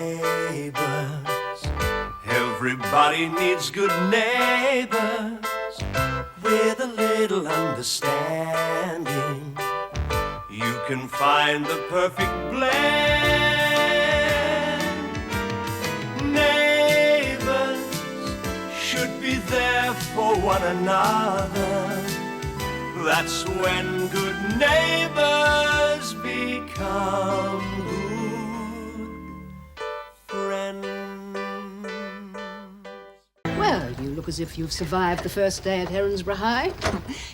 Neighbours, everybody needs good neighbours with a little understanding. You can find the perfect blend. Neighbours should be there for one another. That's when good neighbours become good friends. Well, you look as if you've survived the first day at Erinsborough High.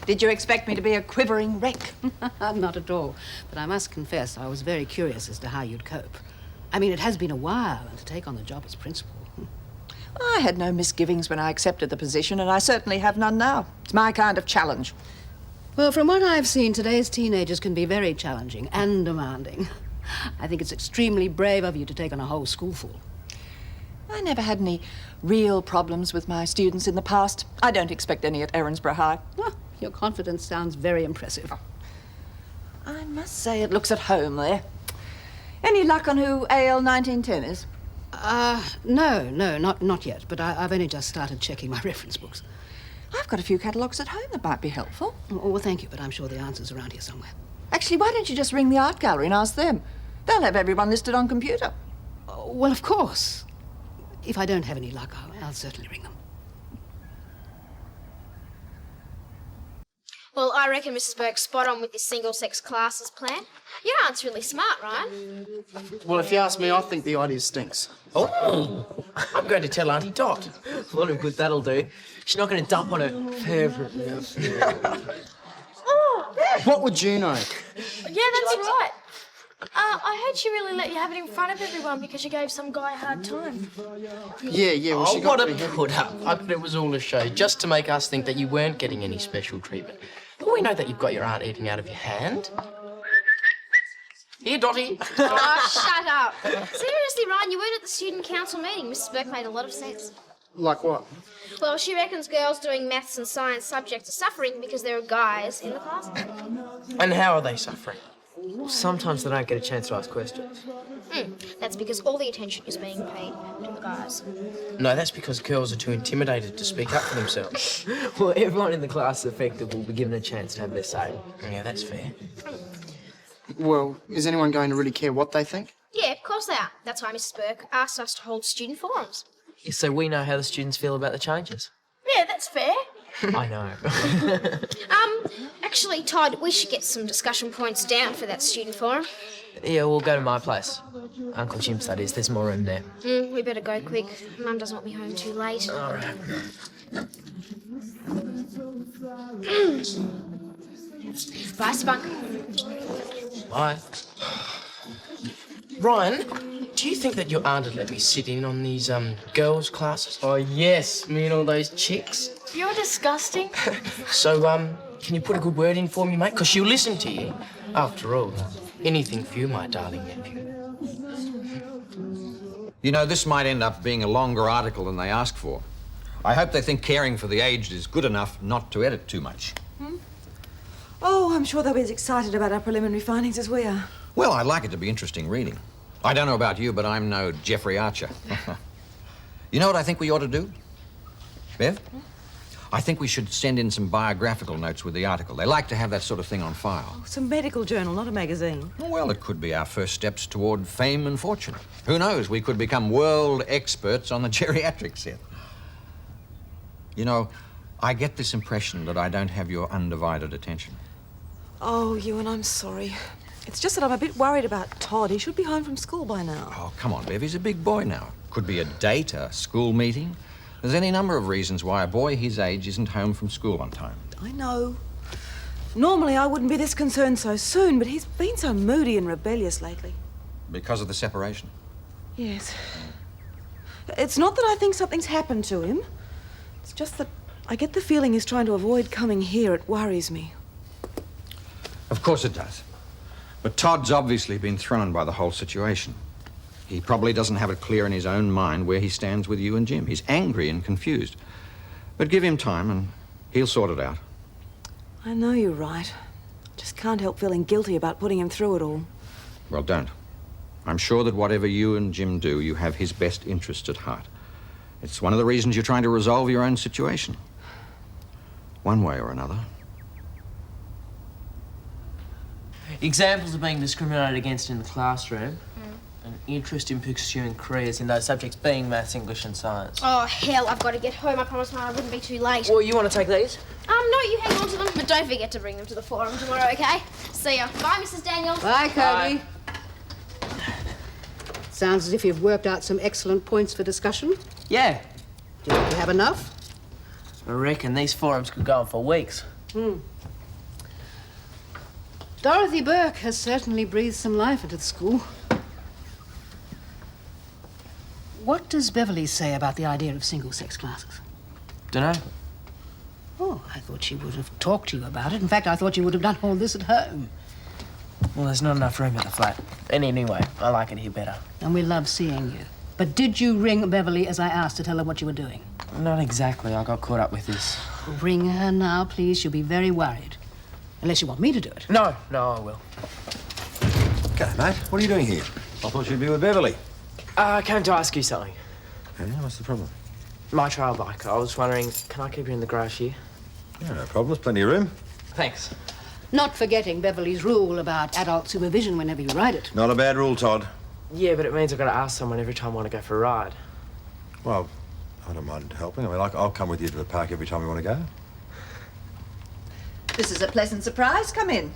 Did you expect me to be a quivering wreck? Not at all. But I must confess, I was very curious as to how you'd cope. I mean, it has been a while to take on the job as principal. I had no misgivings when I accepted the position, and I certainly have none now. It's my kind of challenge. Well, from what I've seen, today's teenagers can be very challenging and demanding. I think it's extremely brave of you to take on a whole schoolful. I never had any real problems with my students in the past. I don't expect any at Erinsborough High. Oh, your confidence sounds very impressive. I must say it looks at home there. Any luck on who AL 1910 is? No, not yet, but I've only just started checking my reference books. I've got a few catalogues at home that might be helpful. Oh, well, thank you, but I'm sure the answer's around here somewhere. Actually, why don't you just ring the art gallery and ask them? They'll have everyone listed on computer. Oh, well, of course. If I don't have any luck, I'll certainly ring them. Well, I reckon Mrs. Burke's spot on with this single-sex classes plan. Your aunt's really smart, Ryan. Well, if you ask me, I think the idea stinks. Oh, I'm going to tell Auntie Dot. What a good that'll do. She's not going to dump on her favourite nephew. What would you know? Yeah, that's right. I heard she really let you have it in front of everyone because you gave some guy a hard time. Yeah, well, she Oh, got what a pretty- put up. I bet it was all a show, just to make us think that you weren't getting any special treatment. But we know that you've got your aunt eating out of your hand. Here, Dotty. Oh, shut up. Seriously, Ryan, you weren't at the student council meeting. Mrs. Burke made a lot of sense. Like what? Well, she reckons girls doing maths and science subject to suffering because there are guys in the class. And how are they suffering? Sometimes they don't get a chance to ask questions. That's because all the attention is being paid to the guys. No, that's because girls are too intimidated to speak up for themselves. Well, everyone in the class affected will be given a chance to have their say. Yeah, that's fair. Well, is anyone going to really care what they think? Yeah, of course they are. That's why Mrs. Burke asked us to hold student forums. So we know how the students feel about the changes. Yeah, that's fair. I know. Actually, Todd, we should get some discussion points down for that student forum. Yeah, we'll go to my place. Uncle Jim's, that is. There's more room there. We better go quick. Mum doesn't want me home too late. All right. Bye, Spunk. Bye. Ryan, do you think that your aunt would let me sit in on these, girls' classes? Oh, yes, me and all those chicks. You're disgusting. So, can you put a good word in for me, mate? 'Cause she'll listen to you. After all, anything for you, my darling nephew. You know, this might end up being a longer article than they asked for. I hope they think caring for the aged is good enough not to edit too much. Oh, I'm sure they'll be as excited about our preliminary findings as we are. Well, I'd like it to be interesting reading. I don't know about you, but I'm no Jeffrey Archer. You know what I think we ought to do? Bev? I think we should send in some biographical notes with the article. They like to have that sort of thing on file. It's a medical journal, not a magazine. Well, it could be our first steps toward fame and fortune. Who knows? We could become world experts on the geriatric set. You know, I get this impression that I don't have your undivided attention. Oh, Ewan, I'm sorry. It's just that I'm a bit worried about Todd. He should be home from school by now. Oh, come on, Bev. He's a big boy now. Could be a date, a school meeting. There's any number of reasons why a boy his age isn't home from school on time. I know. Normally I wouldn't be this concerned so soon, but he's been so moody and rebellious lately. Because of the separation? Yes. It's not that I think something's happened to him. It's just that I get the feeling he's trying to avoid coming here. It worries me. Of course it does. But Todd's obviously been thrown by the whole situation. He probably doesn't have it clear in his own mind where he stands with you and Jim. He's angry and confused. But give him time and he'll sort it out. I know you're right. Just can't help feeling guilty about putting him through it all. Well, don't. I'm sure that whatever you and Jim do, you have his best interest at heart. It's one of the reasons you're trying to resolve your own situation. One way or another. Examples of being discriminated against in the classroom. An interest in pursuing careers in those subjects being maths, English and science. Oh, hell, I've got to get home. I promised Mum I wouldn't be too late. Well, you want to take these? No, you hang on to them, but don't forget to bring them to the forum tomorrow, okay? See ya. Bye, Mrs. Daniels. Bye, Cody. Sounds as if you've worked out some excellent points for discussion. Yeah. Do you think you have enough? I reckon these forums could go on for weeks. Dorothy Burke has certainly breathed some life into the school. What does Beverly say about the idea of single-sex classes? Dunno. Oh, I thought she would have talked to you about it. In fact, I thought you would have done all this at home. Well, there's not enough room at the flat. And anyway, I like it here better. And we love seeing you. But did you ring Beverly as I asked to tell her what you were doing? Not exactly. I got caught up with this. Ring her now, please. She'll be very worried. Unless you want me to do it. No, I will. G'day, mate. What are you doing here? I thought you'd be with Beverly. I came to ask you something. Yeah, what's the problem? My trail bike. I was wondering, can I keep her in the garage here? Yeah, no problem. There's plenty of room. Thanks. Not forgetting Beverly's rule about adult supervision whenever you ride it. Not a bad rule, Todd. Yeah, but it means I've got to ask someone every time I want to go for a ride. Well, I don't mind helping. I mean, I'll come with you to the park every time you want to go. This is a pleasant surprise. Come in.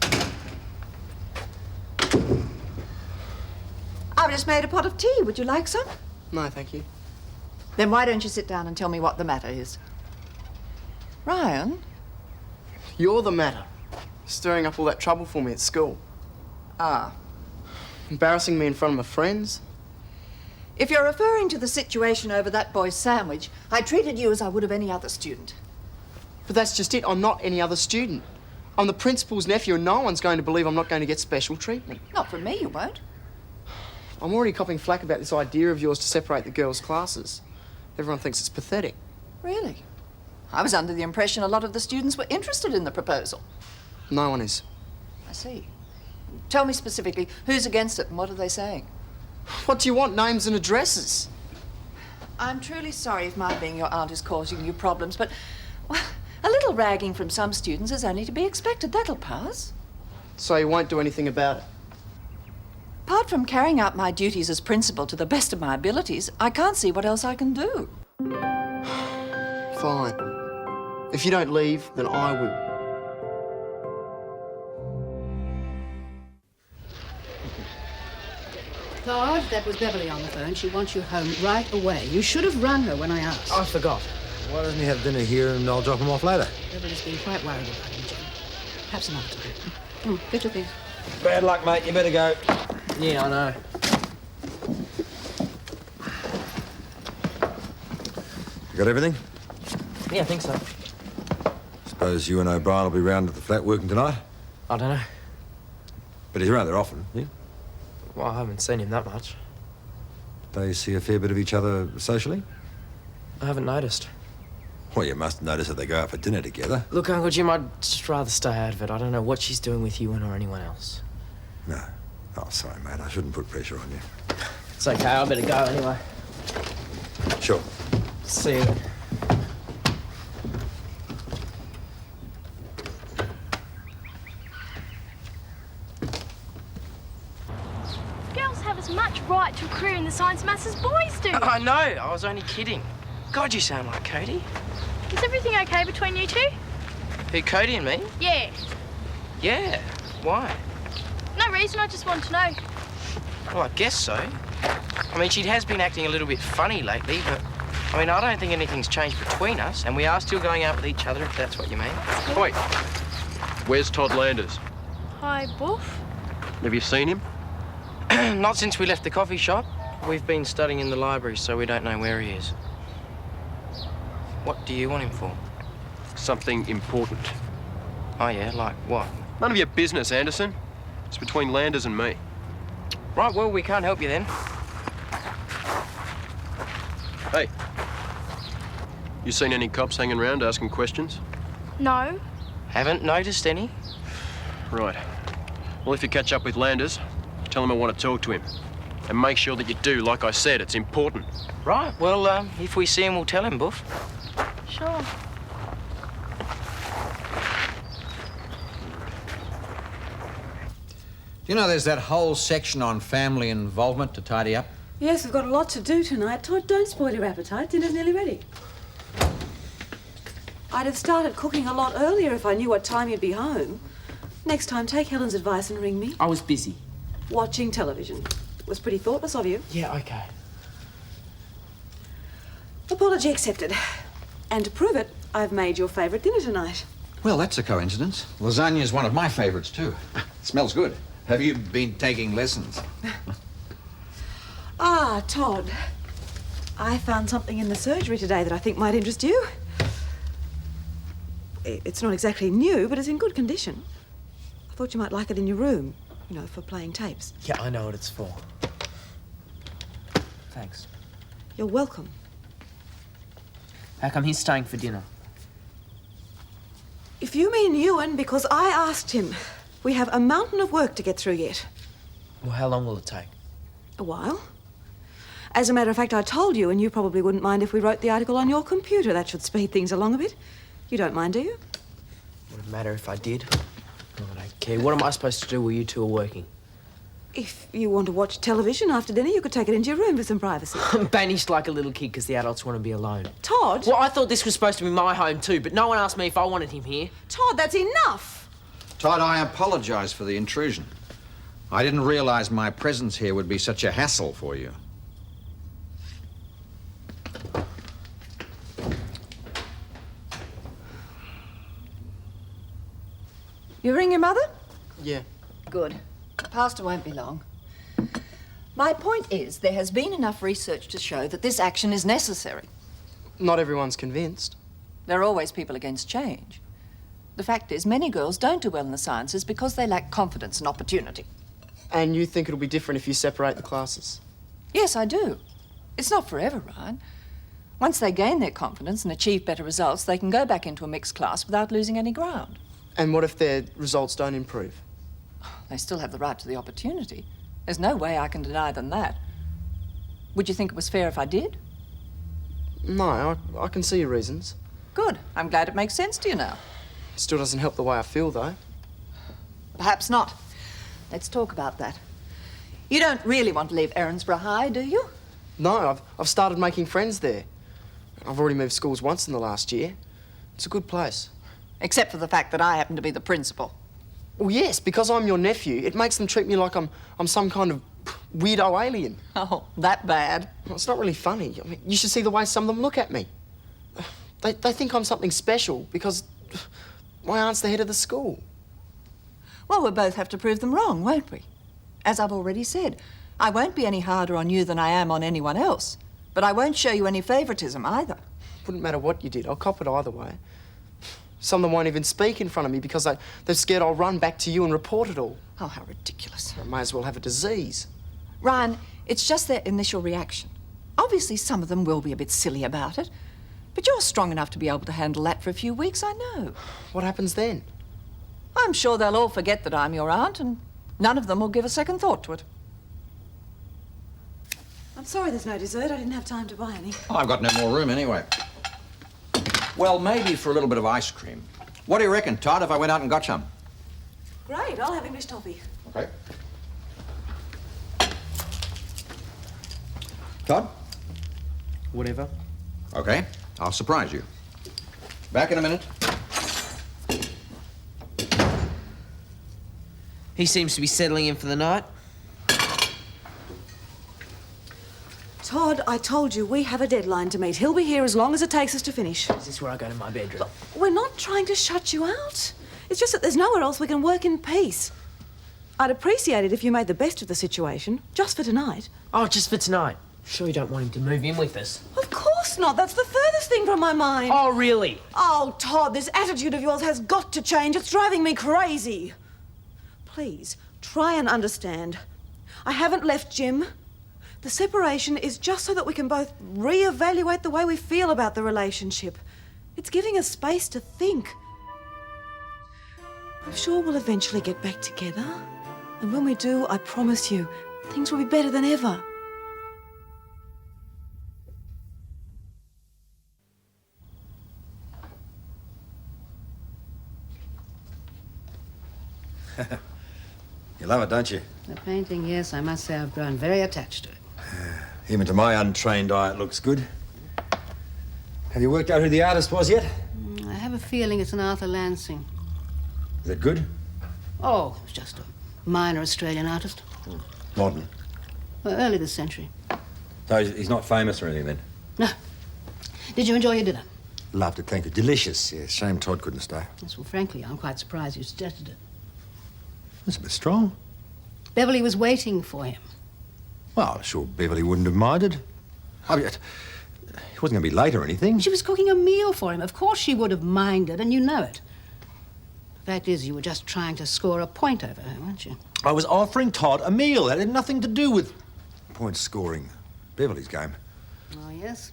I've just made a pot of tea. Would you like some? No, thank you. Then why don't you sit down and tell me what the matter is? Ryan? You're the matter. Stirring up all that trouble for me at school. Ah. Embarrassing me in front of my friends. If you're referring to the situation over that boy's sandwich, I treated you as I would have any other student. But that's just it. I'm not any other student. I'm the principal's nephew and no one's going to believe I'm not going to get special treatment. Not from me, you won't. I'm already copping flack about this idea of yours to separate the girls' classes. Everyone thinks it's pathetic. Really? I was under the impression a lot of the students were interested in the proposal. No one is. I see. Tell me specifically, who's against it and what are they saying? What do you want? Names and addresses? I'm truly sorry if my being your aunt is causing you problems, but well, a little ragging from some students is only to be expected. That'll pass. So you won't do anything about it? Apart from carrying out my duties as principal to the best of my abilities, I can't see what else I can do. Fine. If you don't leave, then I will. Todd, that was Beverly on the phone. She wants you home right away. You should have rung her when I asked. I forgot. Why doesn't he have dinner here and I'll drop him off later? Beverly's been quite worried about him, Jim. Perhaps another time. Get your things. Bad luck, mate. You better go. Yeah, I know. You got everything? Yeah, I think so. Suppose you and O'Brien will be round at the flat working tonight? I don't know. But he's around there often, yeah? Well, I haven't seen him that much. They see a fair bit of each other socially? I haven't noticed. Well, you must notice that they go out for dinner together. Look, Uncle Jim, I'd just rather stay out of it. I don't know what she's doing with you and or anyone else. No. Oh, sorry, mate. I shouldn't put pressure on you. It's okay. I better go anyway. Sure. See you. Girls have as much right to a career in the science maths as boys do. I know. I was only kidding. God, you sound like Cody. Is everything okay between you two? Who, Cody and me? Yeah. Yeah. Why? No reason, I just want to know. Well, I guess so. I mean, she has been acting a little bit funny lately, but I mean, I don't think anything's changed between us, and we are still going out with each other, if that's what you mean. Wait. Where's Todd Landers? Hi, Boof. Have you seen him? Not since we left the coffee shop. We've been studying in the library, so we don't know where he is. What do you want him for? Something important. Oh, yeah? Like what? None of your business, Anderson. It's between Landers and me. Right, well, we can't help you then. Hey. You seen any cops hanging around asking questions? No. Haven't noticed any. Right. Well, if you catch up with Landers, tell him I want to talk to him. And make sure that you do, like I said, it's important. Right, well, if we see him, we'll tell him, Buff. Sure. Do you know there's that whole section on family involvement to tidy up? Yes, we've got a lot to do tonight. Todd, don't spoil your appetite. Dinner's nearly ready. I'd have started cooking a lot earlier if I knew what time you'd be home. Next time, take Helen's advice and ring me. I was busy. Watching television. It was pretty thoughtless of you. Yeah, okay. Apology accepted. And to prove it, I've made your favourite dinner tonight. Well, that's a coincidence. Lasagna's one of my favourites, too. It smells good. Have you been taking lessons? Ah, Todd. I found something in the surgery today that I think might interest you. It's not exactly new, but it's in good condition. I thought you might like it in your room, you know, for playing tapes. Yeah, I know what it's for. Thanks. You're welcome. How come he's staying for dinner? If you mean Ewan, because I asked him. We have a mountain of work to get through yet. Well, how long will it take? A while. As a matter of fact, I told you, and you probably wouldn't mind if we wrote the article on your computer. That should speed things along a bit. You don't mind, do you? Would it matter if I did? No, I don't care. What am I supposed to do while you two are working? If you want to watch television after dinner, you could take it into your room for some privacy. I'm banished like a little kid because the adults want to be alone. Todd! Well, I thought this was supposed to be my home too, but no one asked me if I wanted him here. Todd, that's enough! Todd, I apologize for the intrusion. I didn't realize my presence here would be such a hassle for you. You ring your mother? Yeah. Good. Pastor won't be long. My point is, there has been enough research to show that this action is necessary. Not everyone's convinced. There are always people against change. The fact is, many girls don't do well in the sciences because they lack confidence and opportunity. And you think it'll be different if you separate the classes? Yes, I do. It's not forever, Ryan. Once they gain their confidence and achieve better results, they can go back into a mixed class without losing any ground. And what if their results don't improve? They still have the right to the opportunity. There's no way I can deny them that. Would you think it was fair if I did? No, I can see your reasons. Good. I'm glad it makes sense to you now. Still doesn't help the way I feel, though. Perhaps not. Let's talk about that. You don't really want to leave Erinsborough High, do you? No, I've started making friends there. I've already moved schools once in the last year. It's a good place. Except for the fact that I happen to be the principal. Well, yes, because I'm your nephew, it makes them treat me like I'm some kind of weirdo alien. Oh, that bad? Well, it's not really funny. I mean, you should see the way some of them look at me. They think I'm something special because my aunt's the head of the school. Well, we'll both have to prove them wrong, won't we? As I've already said, I won't be any harder on you than I am on anyone else. But I won't show you any favouritism either. Wouldn't matter what you did. I'll cop it either way. Some of them won't even speak in front of me because they're scared I'll run back to you and report it all. Oh, how ridiculous. I may as well have a disease. Ryan, it's just their initial reaction. Obviously, some of them will be a bit silly about it. But you're strong enough to be able to handle that for a few weeks, I know. What happens then? I'm sure they'll all forget that I'm your aunt, and none of them will give a second thought to it. I'm sorry there's no dessert. I didn't have time to buy any. Oh, I've got no more room anyway. Well, maybe for a little bit of ice cream. What do you reckon, Todd, if I went out and got some? Great, I'll have English toffee. Okay. Todd? Whatever. Okay, I'll surprise you. Back in a minute. He seems to be settling in for the night. Todd, I told you we have a deadline to meet. He'll be here as long as it takes us to finish. Is this where I go to my bedroom? We're not trying to shut you out. It's just that there's nowhere else we can work in peace. I'd appreciate it if you made the best of the situation, just for tonight. Oh, just for tonight? Sure you don't want him to move in with us? Of course not. That's the furthest thing from my mind. Oh, really? Oh, Todd, this attitude of yours has got to change. It's driving me crazy. Please, try and understand. I haven't left Jim. The separation is just so that we can both re-evaluate the way we feel about the relationship. It's giving us space to think. I'm sure we'll eventually get back together. And when we do, I promise you, things will be better than ever. You love it, don't you? The painting, yes, I must say I've grown very attached to it. Even to my untrained eye, it looks good. Have you worked out who the artist was yet? I have a feeling it's an Arthur Lansing. Is it good? Oh, it's just a minor Australian artist. Modern. Well, early this century. So he's not famous or anything then? No. Did you enjoy your dinner? Loved it, thank you. Delicious, yes. Shame Todd couldn't stay. Yes, well, frankly, I'm quite surprised you suggested it. That's a bit strong. Beverly was waiting for him. Well, I'm sure Beverly wouldn't have minded. I mean, he wasn't going to be late or anything. She was cooking a meal for him. Of course she would have minded, and you know it. The fact is, you were just trying to score a point over her, weren't you? I was offering Todd a meal. That had nothing to do with point scoring. Beverly's game. Oh, yes?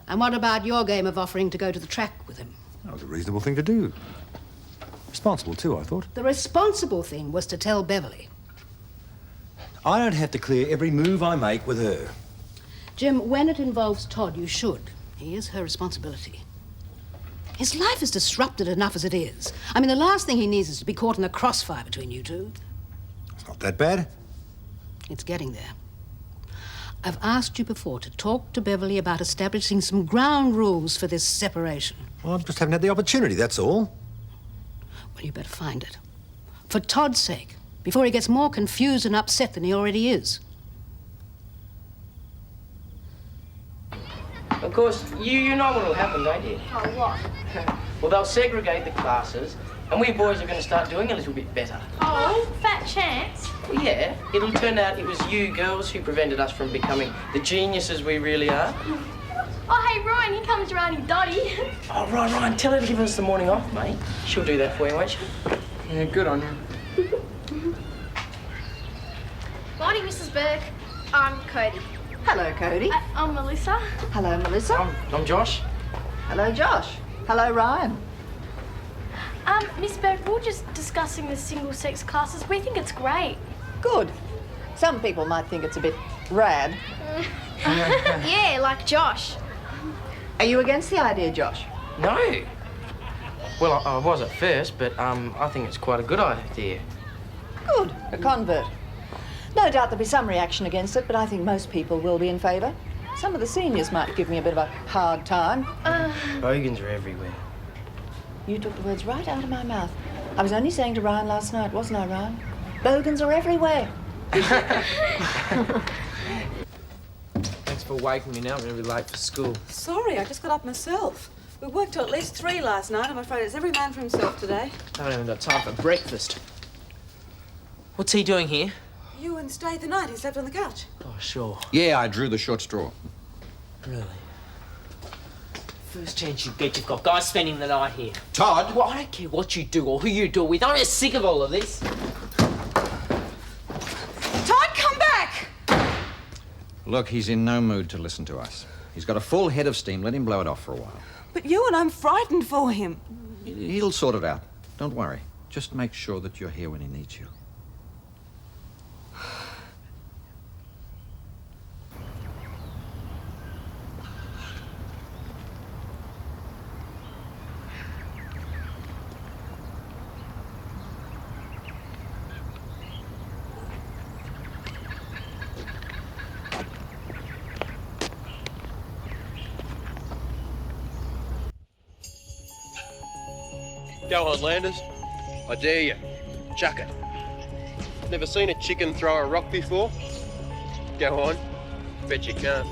And what about your game of offering to go to the track with him? That was a reasonable thing to do. Responsible, too, I thought. The responsible thing was to tell Beverly. I don't have to clear every move I make with her. Jim, when it involves Todd, you should. He is her responsibility. His life is disrupted enough as it is. I mean, the last thing he needs is to be caught in a crossfire between you two. It's not that bad. It's getting there. I've asked you before to talk to Beverly about establishing some ground rules for this separation. Well, I just haven't had the opportunity, that's all. Well, you better find it. For Todd's sake, before he gets more confused and upset than he already is. Of course, you know what'll happen, don't you? Oh, what? Well, they'll segregate the classes, and we boys are going to start doing a little bit better. Oh, fat chance. Well, yeah, it'll turn out it was you girls who prevented us from becoming the geniuses we really are. Oh, hey, Ryan, here comes your Auntie Dottie. Oh, Ryan, tell her to give us the morning off, mate. She'll do that for you, won't she? Yeah, good on you. Morning, Mrs. Burke. I'm Cody. Hello, Cody. I'm Melissa. Hello, Melissa. I'm Josh. Hello, Josh. Hello, Ryan. Miss Burke, we were just discussing the single-sex classes. We think it's great. Good. Some people might think it's a bit rad. Yeah, like Josh. Are you against the idea, Josh? No. Well, I was at first, but I think it's quite a good idea. Good. A convert. No doubt there'll be some reaction against it, but I think most people will be in favour. Some of the seniors might give me a bit of a hard time. Bogans are everywhere. You took the words right out of my mouth. I was only saying to Ryan last night, wasn't I, Ryan? Bogans are everywhere. Thanks for waking me now. I'm going to be late for school. Sorry, I just got up myself. We worked till at least 3 last night. I'm afraid it's every man for himself today. I haven't even got time for breakfast. What's he doing here? You and stayed the night. He slept on the couch. Oh, sure. Yeah, I drew the short straw. Really? First chance you get, you've got guys spending the night here. Todd! Well, I don't care what you do or who you do it with. I'm just sick of all of this. Todd, come back! Look, he's in no mood to listen to us. He's got a full head of steam. Let him blow it off for a while. But you and I'm frightened for him. He'll sort it out. Don't worry. Just make sure that you're here when he needs you. Go on, Landers. I dare you. Chuck it. Never seen a chicken throw a rock before? Go on. Bet you can't.